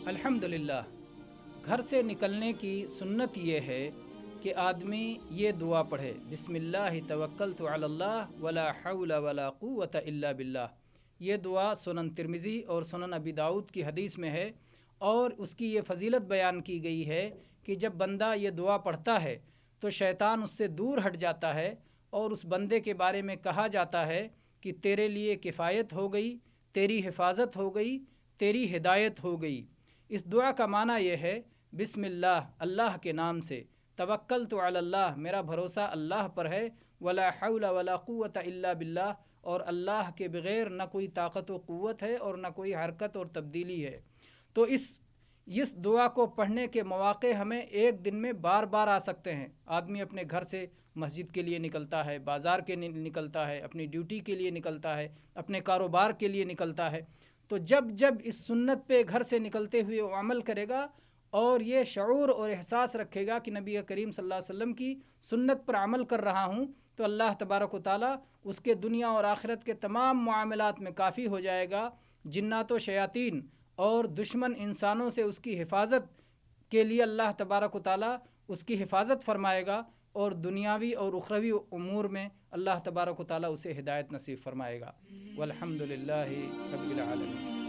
अल्हम्दुलिल्लाह, घर से निकलने की सुन्नत ये है कि आदमी ये दुआ पढ़े, बिस्मिल्लाहि तवक्कलतु अलल्लाह वला हौला वला कुव्वता इल्ला बिल्लाह। ये दुआ सुनन तिर्मिज़ी और सुनन अबी दाऊद की हदीस में है, और उसकी ये फजीलत बयान की गई है कि जब बंदा ये दुआ पढ़ता है तो शैतान उससे दूर हट जाता है, और उस बंदे के बारे में कहा जाता है कि तेरे लिए किफ़ायत हो गई, तेरी हिफाजत हो गई, तेरी हिदायत हो गई। इस दुआ का माना यह है, बिस्मिल्लाह, अल्लाह के नाम से, तवक्कलतु अलल्लाह, मेरा भरोसा अल्लाह पर है, वला हौला वला कुव्वता इल्ला बिल्लाह, और अल्लाह के बग़ैर न कोई ताकत व क़ुव्वत है और न कोई हरकत और तब्दीली है। तो इस दुआ को पढ़ने के मौक़े हमें एक दिन में बार बार आ सकते हैं। आदमी अपने घर से मस्जिद के लिए निकलता है, बाज़ार के निकलता है, अपनी ड्यूटी के लिए निकलता है, अपने कारोबार के लिए निकलता है। तो जब जब इस सुन्नत पे घर से निकलते हुए वो अमल करेगा और ये शऊर और एहसास रखेगा कि नबी करीम सल्लल्लाहु अलैहि वसल्लम की सुन्नत पर अमल कर रहा हूँ, तो अल्लाह तबारक व तआला उसके दुनिया और आखिरत के तमाम मामलात में काफ़ी हो जाएगा। जिन्नात व शयातीन और दुश्मन इंसानों से उसकी हिफाजत के लिए अल्लाह तबारक व तआला उसकी हिफाजत फरमाएगा, और दुनियावी और उखरवी उमूर में अल्लाह तबारक व तआला उसे हिदायत नसीब फरमाएगा। वल्हम्दुलिल्लाहि रब्बिल आलमीन।